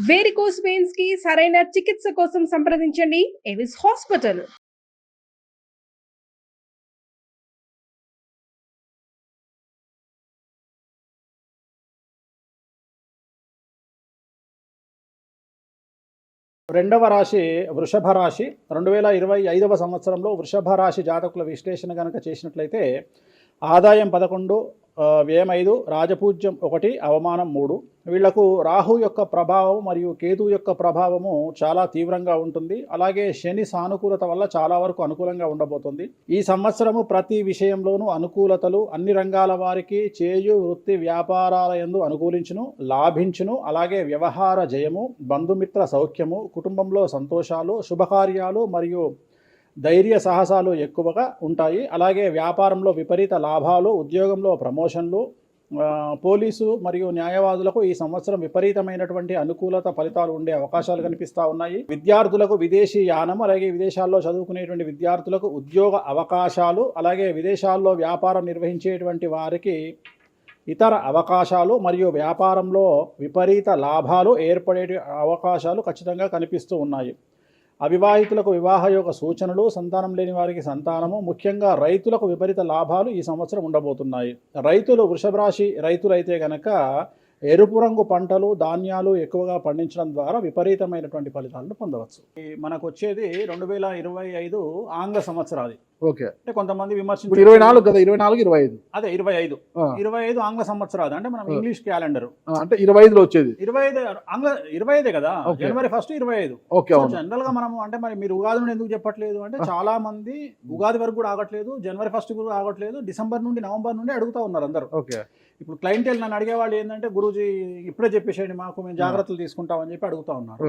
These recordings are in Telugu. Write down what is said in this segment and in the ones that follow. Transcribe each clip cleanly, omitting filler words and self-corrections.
వేరికోస్ వెయిన్స్ కి సరైన చికిత్స కోసం సంప్రదించండి ఎవిస్ హాస్పిటల్. రెండవ రాశి వృషభ రాశి. 2025వ సంవత్సరంలో వృషభ రాశి జాతకుల విశ్లేషణ కనుక చేసినట్లయితే ఆదాయం 11, వ్యయం 5, రాజపూజ్యం 1, అవమానం 3. వీళ్లకు రాహు యొక్క ప్రభావం మరియు కేతు యొక్క ప్రభావము చాలా తీవ్రంగా ఉంటుంది. అలాగే శని సానుకూలత వల్ల చాలా వరకు అనుకూలంగా ఉండబోతుంది. ఈ సంవత్సరము ప్రతి విషయంలోనూ అనుకూలతలు, అన్ని రంగాల వారికి చేయు వృత్తి వ్యాపారాల యందు అనుకూలించును, లాభించును. అలాగే వ్యవహార జయము, బంధుమిత్ర సౌఖ్యము, కుటుంబంలో సంతోషాలు, శుభకార్యాలు మరియు ధైర్య సాహసాలు ఎక్కువగా ఉంటాయి. అలాగే వ్యాపారంలో విపరీత లాభాలు, ఉద్యోగంలో ప్రమోషన్లు, పోలీసు మరియు న్యాయవాదులకు ఈ సంవత్సరం విపరీతమైనటువంటి అనుకూలత ఫలితాలు ఉండే అవకాశాలు కనిపిస్తూ ఉన్నాయి. విద్యార్థులకు విదేశీ యానం, అలాగే విదేశాల్లో చదువుకునేటువంటి విద్యార్థులకు ఉద్యోగ అవకాశాలు, అలాగే విదేశాల్లో వ్యాపారం నిర్వహించేటువంటి వారికి ఇతర అవకాశాలు మరియు వ్యాపారంలో విపరీత లాభాలు ఏర్పడే అవకాశాలు ఖచ్చితంగా కనిపిస్తూ ఉన్నాయి. అవివాహితులకు వివాహయోగ సూచనలు, సంతానం లేని వారికి సంతానము, ముఖ్యంగా రైతులకు విపరీత లాభాలు ఈ సంవత్సరం ఉండబోతున్నాయి. రైతులు, వృషభ రాశి రైతులైతే గనక ఎరుపు రంగు పంటలు, ధాన్యాలు ఎక్కువగా పండించడం ద్వారా విపరీతమైనటువంటి ఫలితాలను పొందవచ్చు. మనకు వచ్చేది 2025 ఆంగ్ల సంవత్సరాది. ఓకే, అంటే కొంతమంది విమర్శించారు 24 కదా, 24, 25 అదే 25 ఆంగ్ల సంవత్సరాది అంటే మనం ఇంగ్లీష్ క్యాలెండర్ అంటే 25లో వచ్చేది 25 ఆంగ్ల 25 కదా. జనవరి 1 25. జనరల్ గా మనము అంటే మరి మీరు ఉగాది నుండి ఎందుకు చెప్పట్లేదు అంటే చాలా మంది ఉగాది వరకు కూడా ఆగట్లేదు, జనవరి 1 కూడా ఆగట్లేదు, డిసెంబర్ నుండి నవంబర్ నుండి అడుగుతా ఉన్నారు అందరూ. ఓకే, ఇప్పుడు క్లయింటెల్ నన్ను అడిగేవాళ్ళు ఏంటంటే గురూజీ ఇప్పుడే చెప్పేసేయండి మాకు, మేము జాగ్రత్తలు తీసుకుంటామని చెప్పి అడుగుతా ఉన్నారు.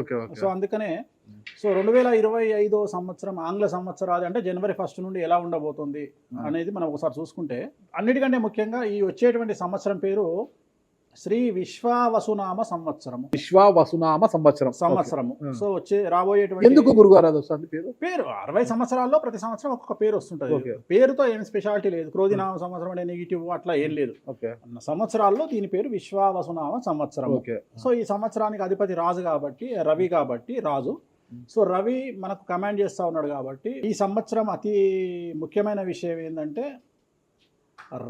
సో అందుకనే 2025 సంవత్సరం ఆంగ్ల సంవత్సరాది అంటే జనవరి 1 నుండి ఎలా ఉండబోతుంది అనేది మనం ఒకసారి చూసుకుంటే, అన్నిటికంటే ముఖ్యంగా ఈ వచ్చేటువంటి సంవత్సరం పేరు శ్రీ విశ్వావసునామ సంవత్సరము. విశ్వావసునామ సంవత్సరము. సో వచ్చే రాబోయేటువంటి ఎందుకు గురుగారు అది వస్తుంది పేరు 60 సంవత్సరాల్లో ప్రతి సంవత్సరం ఒక్కొక్క పేరు వస్తుంటది. పేరుతో ఏం స్పెషాలిటీ లేదు, క్రోధినామ సంవత్సరం అనే నెగిటివ్ అట్లా ఏం లేదు. సంవత్సరాల్లో దీని పేరు విశ్వావసునామ సంవత్సరం. సో ఈ సంవత్సరానికి అధిపతి రాజు కాబట్టి, రవి కాబట్టి రాజు. సో రవి మనకు కమాండ్ చేస్తూ ఉన్నాడు కాబట్టి ఈ సంవత్సరం అతి ముఖ్యమైన విషయం ఏంటంటే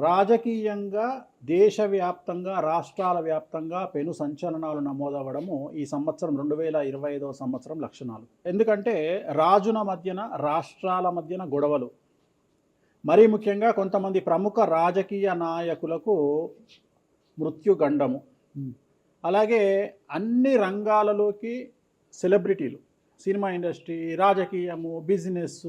రాజకీయంగా దేశవ్యాప్తంగా, రాష్ట్రాల వ్యాప్తంగా పెను సంచలనాలు నమోదవ్వడము ఈ సంవత్సరం 2025 సంవత్సరం లక్షణాలు. ఎందుకంటే రాజుల మధ్యన, రాష్ట్రాల మధ్యన గొడవలు, మరీ ముఖ్యంగా కొంతమంది ప్రముఖ రాజకీయ నాయకులకు మృత్యుగండము, అలాగే అన్ని రంగాలలోకి సెలబ్రిటీలు, సినిమా ఇండస్ట్రీ, రాజకీయము, బిజినెస్,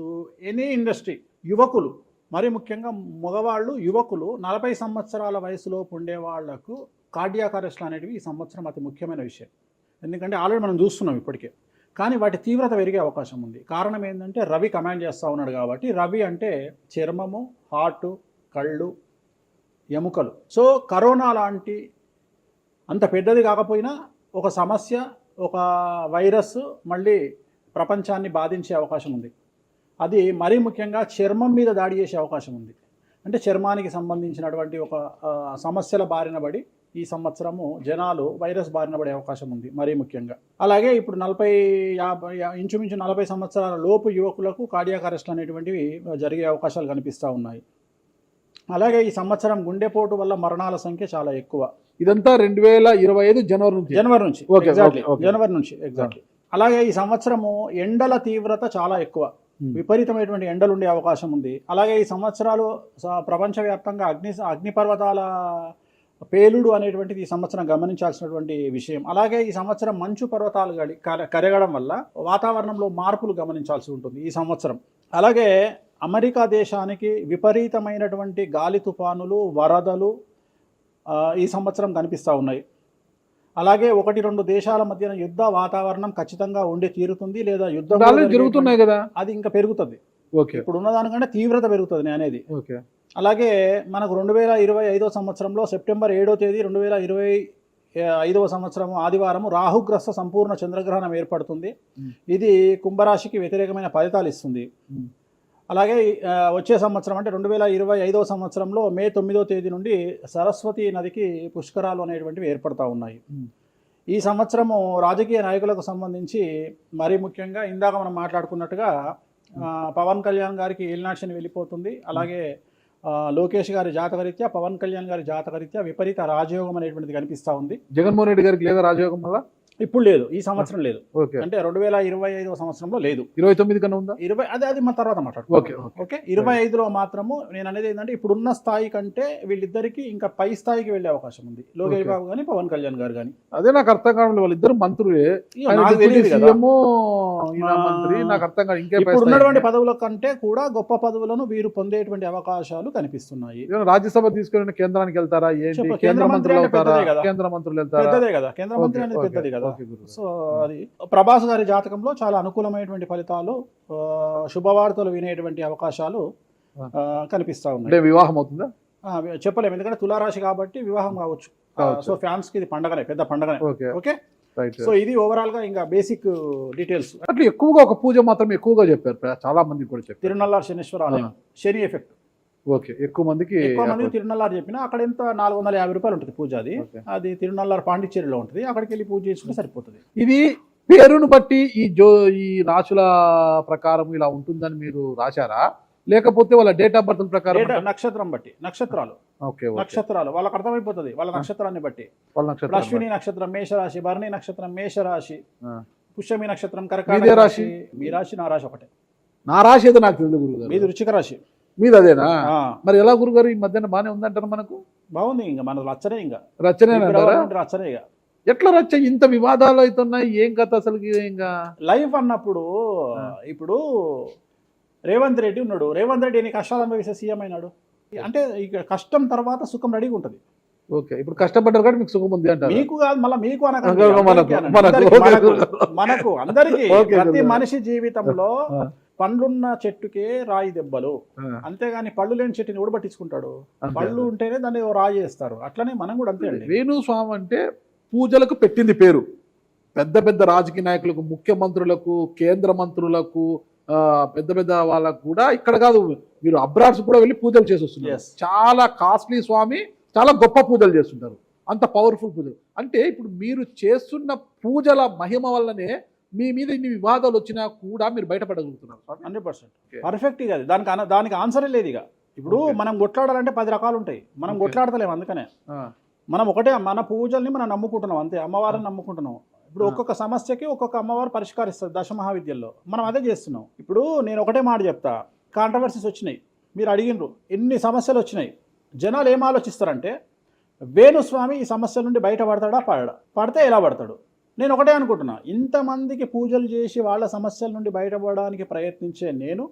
ఎనీ ఇండస్ట్రీ, యువకులు, మరి ముఖ్యంగా మగవాళ్ళు, యువకులు 40 సంవత్సరాల వయసులో ఉండే వాళ్లకు కార్డియాక్ అరెస్ట్లు అనేటివి ఈ సంవత్సరం అతి ముఖ్యమైన విషయం. ఎందుకంటే ఆల్రెడీ మనం చూస్తున్నాం ఇప్పటికే, కానీ వాటి తీవ్రత పెరిగే అవకాశం ఉంది. కారణం ఏంటంటే రవి కమాండ్ చేస్తూ ఉన్నాడు కాబట్టి. రవి అంటే చర్మము, హార్టు, కళ్ళు, ఎముకలు. సో కరోనా లాంటి అంత పెద్దది కాకపోయినా ఒక సమస్య, ఒక వైరస్ మళ్ళీ ప్రపంచాన్ని బాధించే అవకాశం ఉంది. అది మరీ ముఖ్యంగా చర్మం మీద దాడి చేసే అవకాశం ఉంది. అంటే చర్మానికి సంబంధించినటువంటి ఒక సమస్యల బారిన పడి ఈ సంవత్సరము జనాలు వైరస్ బారిన పడే అవకాశం ఉంది మరీ ముఖ్యంగా. అలాగే ఇప్పుడు ఇంచుమించు 40 సంవత్సరాల లోపు యువకులకు కార్డియాక్ అరెస్ట్ అనేటువంటివి జరిగే అవకాశాలు కనిపిస్తూ ఉన్నాయి. అలాగే ఈ సంవత్సరం గుండెపోటు వల్ల మరణాల సంఖ్య చాలా ఎక్కువ. ఇదంతా 2025 జనవరి నుంచి ఎగ్జాక్ట్లీ. అలాగే ఈ సంవత్సరము ఎండల తీవ్రత చాలా ఎక్కువ, విపరీతమైనటువంటి ఎండలు ఉండే అవకాశం ఉంది. అలాగే ఈ సంవత్సరాలు ప్రపంచవ్యాప్తంగా అగ్నిపర్వతాల పేలుడు అనేటువంటిది ఈ సంవత్సరం గమనించాల్సినటువంటి విషయం. అలాగే ఈ సంవత్సరం మంచు పర్వతాలు కరగడం వల్ల వాతావరణంలో మార్పులు గమనించాల్సి ఉంటుంది ఈ సంవత్సరం. అలాగే అమెరికా దేశానికి విపరీతమైనటువంటి గాలి తుఫానులు, వరదలు ఈ సంవత్సరం కనిపిస్తూ ఉన్నాయి. అలాగే 1-2 దేశాల మధ్యన యుద్ధ వాతావరణం ఖచ్చితంగా ఉండి తీరుతుంది, లేదా యుద్ధం జరుగుతున్నాయి కదా, అది ఇంకా పెరుగుతుంది. ఇప్పుడు ఉన్నదానికంటే తీవ్రత పెరుగుతుంది అనేది. అలాగే మనకు 2025 సంవత్సరంలో సెప్టెంబర్ 7వ తేదీ 2025 సంవత్సరం ఆదివారం రాహుగ్రస్త సంపూర్ణ చంద్రగ్రహణం ఏర్పడుతుంది. ఇది కుంభరాశికి వ్యతిరేకమైన ఫలితాలు ఇస్తుంది. అలాగే వచ్చే సంవత్సరం అంటే 2025 సంవత్సరంలో మే 9వ తేదీ నుండి సరస్వతి నదికి పుష్కరాలు అనేటువంటివి ఏర్పడతా ఉన్నాయి. ఈ సంవత్సరము రాజకీయ నాయకులకు సంబంధించి మరీ ముఖ్యంగా ఇందాక మనం మాట్లాడుకున్నట్టుగా పవన్ కళ్యాణ్ గారికి ఏలినాటి శని వెళ్ళిపోతుంది. అలాగే లోకేష్ గారి జాతకరీత్యా, పవన్ కళ్యాణ్ గారి జాతకరీత్యా విపరీత రాజయోగం అనేటువంటిది కనిపిస్తూ ఉంది. జగన్మోహన్ రెడ్డి గారికి లేదా రాజయోగం వల్ల? ఇప్పుడు లేదు, ఈ సంవత్సరం లేదు. ఓకే, అంటే 2025 సంవత్సరంలో లేదు. 29 కన్నా ఉందా? 20 అది మన తర్వాత ఓకే, మాట్లాడుకుంటాం. ఓకే, 25లో మాత్రము నేను అనేది ఏంటంటే ఇప్పుడున్న స్థాయి కంటే వీళ్ళిద్దరికి ఇంకా పై స్థాయికి వెళ్ళే అవకాశం ఉంది. లోకేష్ బాబు కానీ పవన్ కళ్యాణ్ గారు కానీ. అదే నాకు అర్థం కావడం, వాళ్ళిద్దరు మంత్రులే. నాకు తెలియదు కదా. సీఎం, ఈయన మంత్రి. నాకు అర్థం కాదు. ఇంకా ఇప్పుడు ఉన్నటువంటి పదవుల కంటే కూడా గొప్ప పదవులను వీరు పొందేటువంటి అవకాశాలు కనిపిస్తున్నాయి. రాజ్యసభ తీసుకుని కేంద్రానికి వెళ్తారా ఏంటి? కేంద్ర మంత్రులు అవుతారా? కేంద్ర మంత్రులు వెళ్తారా? పెద్దదే కదా, కేంద్ర మంత్రి అనేది పెద్దది కదా. సో అది ప్రభాస్ గారి జాతకంలో చాలా అనుకూలమైనటువంటి ఫలితాలు, శుభవార్తలు వినేటువంటి అవకాశాలు కనిపిస్తా ఉన్నాయి. వివాహం అవుతుందా చెప్పలేము, ఎందుకంటే తులారాశి కాబట్టి వివాహం కావచ్చు. సో ఫ్యాన్స్ కి ఇది పండగనే, పెద్ద పండగనే. ఓకే, సో ఇది ఓవరాల్ గా ఇంకా బేసిక్ డీటెయిల్స్. అట్లా ఎక్కువగా ఒక పూజ మాత్రం ఎక్కువగా చెప్పారు, చాలా మంది కూడా చెప్పారు. తిరునల్లార్ శనీశ్వర ఆలయం, శని ఎఫెక్ట్. ఓకే, ఎక్కువ మందికి తిరునల్లారు చెప్పిన అక్కడ ఎంత 450 రూపాయలు ఉంటుంది పూజ. అది తిరునల్లారు పాండిచ్చేరిలో ఉంటుంది. అక్కడికి వెళ్ళి పూజ చేసుకుంటే సరిపోతుంది. ఇది పేరును బట్టి ఈ రాశుల ప్రకారం ఇలా ఉంటుందని మీరు రాశారా, లేకపోతే వాళ్ళ డేట్ ఆఫ్ బర్త్ ప్రకారం? నక్షత్రం బట్టి, నక్షత్రాలు. నక్షత్రాలు వాళ్ళకి అర్థమైపోతుంది, వాళ్ళ నక్షత్రాన్ని బట్టి. అశ్విని నక్షత్రం మేషరాశి, భరణి నక్షత్రం మేషరాశి, పుష్యమి నక్షత్రం కర్కాటక రాశి. మీ రాశి నా రాశి ఒకటే. నా రాశి ఏదో నాకు తెలియదు గురుగారు. మీది వృశ్చిక రాశి. మీది అదేనా? మరి ఎలా గురుగారు ఈ మధ్యన బాగానే ఉందంటారు? మనకు బాగుంది, ఇంకా మన రచనే, ఇంకా రచనే రచనే. ఎట్లా రచ్చ? ఇంత వివాదాలు అవుతున్నాయి, ఏం కథ అసలు? ఇంకా లైఫ్ అన్నప్పుడు ఇప్పుడు రేవంత్ రెడ్డి ఉన్నాడు. రేవంత్ రెడ్డి ఎన్ని కష్టాలు అనుభవిస్తే సీఎం అయినాడు అంటే ఇక కష్టం తర్వాత సుఖం రెడీగా ఉంటుంది. ఓకే, ఇప్పుడు కష్టపడ్డారు కాబట్టి మీకు సుఖం ఉంది అంటారు. మీకు కాదు, మళ్ళీ మీకు మనకు అందరికీ. ప్రతి మనిషి జీవితంలో పండ్లున్న చెట్టుకే రాయి దెబ్బలు, అంతేగాని పళ్ళు లేని చెట్టుని కూడా పట్టించుకుంటాడు. పళ్ళు ఉంటేనే దాన్ని రాయి చేస్తారు. అట్లనే మనం కూడా అంతే అండి. వేణుస్వామి అంటే పూజలకు పెట్టింది పేరు. పెద్ద పెద్ద రాజకీయ నాయకులకు, ముఖ్యమంత్రులకు, కేంద్ర మంత్రులకు, పెద్ద పెద్ద వాళ్ళకు కూడా, ఇక్కడ కాదు మీరు అబ్రాడ్స్ కూడా వెళ్ళి పూజలు చేసి వస్తున్నారు. చాలా కాస్ట్లీ స్వామి, చాలా గొప్ప పూజలు చేస్తుంటారు, అంత పవర్ఫుల్ పూజలు. అంటే ఇప్పుడు మీరు చేస్తున్న పూజల మహిమ వల్లనే మీ మీద ఇన్ని వివాదాలు వచ్చినా కూడా మీరు బయటపడగలుగుతున్నారు. 100% పర్ఫెక్ట్. ఇక దానికి ఆన్సరే లేదు. ఇక ఇప్పుడు మనం కొట్లాడాలంటే 10 రకాలు ఉంటాయి, మనం కొట్లాడతలేము. అందుకనే మనం ఒకటే, మన పూజల్ని మనం నమ్ముకుంటున్నాం అంతే, అమ్మవారిని నమ్ముకుంటున్నాం. ఇప్పుడు ఒక్కొక్క సమస్యకి ఒక్కొక్క అమ్మవారు పరిష్కరిస్తారు. దశమహావిద్యల్లో మనం అదే చేస్తున్నాం. ఇప్పుడు నేను ఒకటే మాట చెప్తా, కాంట్రవర్సీస్ వచ్చినాయి, మీరు అడిగినరు, ఎన్ని సమస్యలు వచ్చినాయి. జనాలు ఏం ఆలోచిస్తారంటే వేణుస్వామి ఈ సమస్యల నుండి బయటపడతాడా, పడితే ఎలా పడతాడు? నేను ఒకటే అనుకుంటున్నా, ఇంతమందికి పూజలు చేసి వాళ్ళ సమస్యల నుండి బయటపడడానికి ప్రయత్నించే నేను,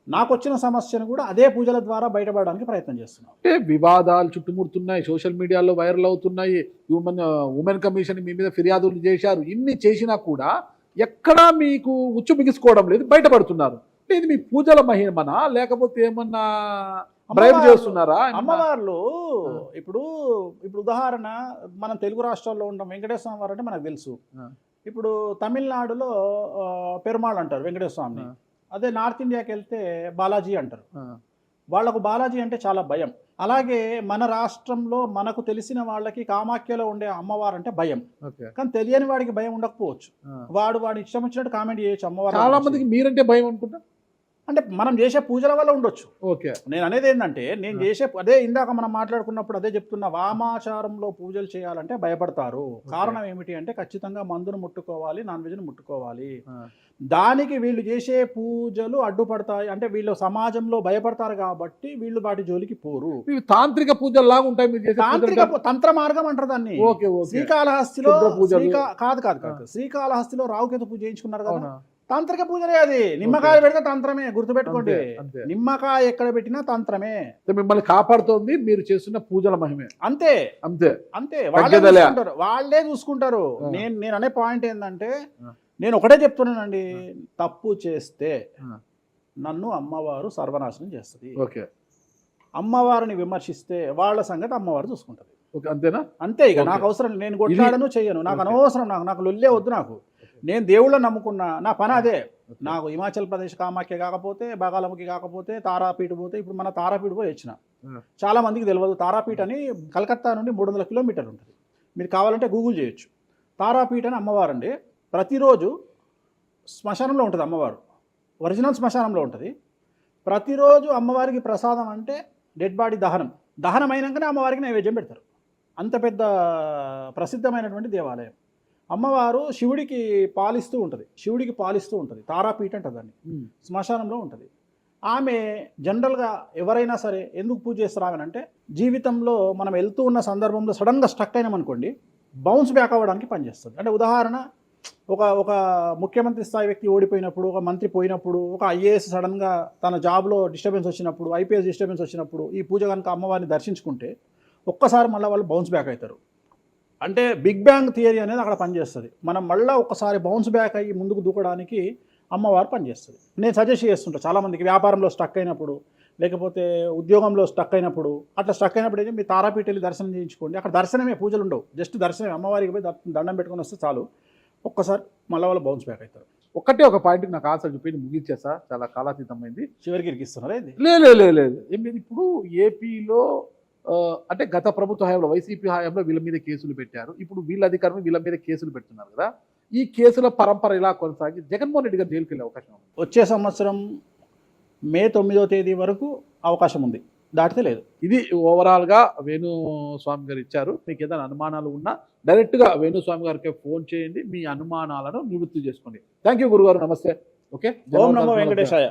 నాకు వచ్చిన సమస్యను కూడా అదే పూజల ద్వారా బయటపడడానికి ప్రయత్నం చేస్తున్నాను. అంటే వివాదాలు చుట్టుముడుతున్నాయి, సోషల్ మీడియాలో వైరల్ అవుతున్నాయి, ఉమెన్ కమిషన్ మీ మీద ఫిర్యాదులు చేశారు. ఇన్ని చేసినా కూడా ఎక్కడా మీకు ఉచ్చు బిగుసుకోవడం లేదు, బయటపడుతున్నారు. ఇది మీ పూజల మహిమనా, లేకపోతే ఏమన్నా బ్రైబ్ చేస్తున్నారా? అమ్మవార్లు ఇప్పుడు ఉదాహరణ, మనం తెలుగు రాష్ట్రాల్లో ఉంటాం, వెంకటేశ్వర స్వామి వారు అంటే మనకు తెలుసు. ఇప్పుడు తమిళనాడులో పెరుమాళ్ అంటారు వెంకటేశ్వర స్వామిని. అదే నార్త్ ఇండియాకి వెళ్తే బాలాజీ అంటారు. వాళ్లకు బాలాజీ అంటే చాలా భయం. అలాగే మన రాష్ట్రంలో మనకు తెలిసిన వాళ్ళకి కామాఖ్యలో ఉండే అమ్మవారు అంటే భయం. కానీ తెలియని వాడికి భయం ఉండకపోవచ్చు, వాడు ఇష్టం వచ్చినట్టు కామెంట్ చేయొచ్చు అమ్మవారు. చాలా మందికి మీరంటే భయం అనుకుంటా, అంటే మనం చేసే పూజల వల్ల ఉండొచ్చు. ఓకే, నేను అనేది ఏంటంటే, నేను చేసే అదే ఇందాక మనం మాట్లాడుకున్నప్పుడు అదే చెప్తున్నా, వామాచారంలో పూజలు చేయాలంటే భయపడతారు. కారణం ఏమిటి అంటే ఖచ్చితంగా మందును ముట్టుకోవాలి, నాన్ వెజ్ను ముట్టుకోవాలి. దానికి వీళ్ళు చేసే పూజలు అడ్డుపడతాయి. అంటే వీళ్ళు సమాజంలో భయపడతారు కాబట్టి వీళ్ళు వాటి జోలికి పోరు. తాంత్రిక పూజలు లాగా ఉంటాయి మీరు చేసే తాంత్రిక తంత్ర మార్గం అంటారు దాన్ని. శ్రీకాళహస్తిలో కాదు శ్రీకాళహస్తిలో రావుకేతు పూజ చేయించుకున్నారు కదా, తాంత్రిక పూజలే అది. నిమ్మకాయ పెడితే తంత్రమే, గుర్తుపెట్టుకోండి. నిమ్మకాయ ఎక్కడ పెట్టినా తంత్రమే. మిమ్మల్ని కాపాడుతోంది మీరు చేస్తున్న పూజల మహిమే. అంతే అంతే అంతే, వాళ్ళే చూసుకుంటారు. నేను అనే పాయింట్ ఏంటంటే, నేను ఒకటే చెప్తున్నానండి, తప్పు చేస్తే నన్ను అమ్మవారు సర్వనాశనం చేస్తుంది. ఓకే, అమ్మవారిని విమర్శిస్తే వాళ్ళ సంగతి అమ్మవారు చూసుకుంటది. అంతేనా? అంతే. ఇక నాకు అవసరం, నేను కొట్లాడను చెయ్యను, నాకు అనవసరం, నాకు లొల్లే వద్దు. నాకు నేను దేవుళ్ళని నమ్ముకున్నా, నా పని అదే. నాకు హిమాచల్ ప్రదేశ్ కామాఖ్య కాకపోతే, బగాలముఖి కాకపోతే, తారాపీఠ పోతే, ఇప్పుడు మన తారాపీఠ పోయి వచ్చిన. చాలా మందికి తెలియదు, తారాపీఠ అని కలకత్తా నుండి 300 కిలోమీటర్లు ఉంటుంది. మీరు కావాలంటే గూగుల్ చేయొచ్చు. తారాపీఠ అని అమ్మవారు అండి. ప్రతిరోజు శ్మశానంలో ఉంటుంది అమ్మవారు, ఒరిజినల్ శ్మశానంలో ఉంటుంది. ప్రతిరోజు అమ్మవారికి ప్రసాదం అంటే డెడ్ బాడీ దహనం అయినాకనే అమ్మవారికి నైవేద్యం పెడతారు. అంత పెద్ద ప్రసిద్ధమైనటువంటి దేవాలయం. అమ్మవారు శివుడికి పాలిస్తూ ఉంటుంది. తారాపీఠ అంటారు దాన్ని. శ్మశానంలో ఉంటుంది. ఆమె జనరల్గా ఎవరైనా సరే ఎందుకు పూజ చేస్తారు ఆమె అంటే, జీవితంలో మనం వెళ్తూ ఉన్న సందర్భంలో సడన్గా స్ట్రక్ అయినామనుకోండి, బౌన్స్ బ్యాక్ అవ్వడానికి పనిచేస్తుంది. అంటే ఉదాహరణ, ఒక ముఖ్యమంత్రి స్థాయి వ్యక్తి ఓడిపోయినప్పుడు, ఒక మంత్రి పోయినప్పుడు, ఒక ఐఏఎస్ సడన్గా తన జాబ్లో డిస్టర్బెన్స్ వచ్చినప్పుడు, ఐపీఎస్ డిస్టర్బెన్స్ వచ్చినప్పుడు ఈ పూజ కనుక అమ్మవారిని దర్శించుకుంటే ఒక్కసారి మళ్ళీ వాళ్ళు బౌన్స్ బ్యాక్ అవుతారు. అంటే బిగ్ బ్యాంగ్ థియరీ అనేది అక్కడ పనిచేస్తుంది. మనం మళ్ళీ ఒకసారి బౌన్స్ బ్యాక్ అయ్యి ముందుకు దూకడానికి అమ్మవారు పనిచేస్తుంది. నేను సజెస్ట్ చేస్తుంటాను చాలామందికి, వ్యాపారంలో స్టక్ అయినప్పుడు, లేకపోతే ఉద్యోగంలో స్టక్ అయినప్పుడు, అట్లా స్టక్ అయినప్పుడు అయితే మీ తారాపీఠ వెళ్ళి దర్శనం చేయించుకోండి. అక్కడ దర్శనమే, పూజలు ఉండవు, జస్ట్ దర్శనమే. అమ్మవారికి పోయి దండం పెట్టుకొని వస్తే చాలు, ఒక్కసారి మళ్ళీ వాళ్ళు బౌన్స్ బ్యాక్ అవుతారు. ఒక్కటే ఒక పాయింట్కి నాకు ఆన్సర్ చెప్పి ముగించేసా, చాలా కాలాతీతమైంది. చివరికి ఇరికిస్తున్నారా ఇది? లేదు ఏం లేదు. ఇప్పుడు ఏపీలో అంటే గత ప్రభుత్వ హయాంలో, వైసీపీ హయాంలో వీళ్ళ మీద కేసులు పెట్టారు. ఇప్పుడు వీళ్ళ అధికారులు వీళ్ళ మీద కేసులు పెడుతున్నారు కదా. ఈ కేసుల పరంపర ఇలా కొనసాగి జగన్మోహన్ రెడ్డి గారు జైలుకి వెళ్ళే అవకాశం ఉంది. వచ్చే సంవత్సరం మే 9వ తేదీ వరకు అవకాశం ఉంది, దాటితే లేదు. ఇది ఓవరాల్గా వేణుస్వామి గారు ఇచ్చారు. మీకు ఏదైనా అనుమానాలు ఉన్నా డైరెక్ట్గా వేణుస్వామి గారికి ఫోన్ చేయండి, మీ అనుమానాలను నివృత్తి చేసుకోండి. థ్యాంక్ యూ గురుగారు, నమస్తే. ఓకే, ఓం నమో వెంకటేశాయ.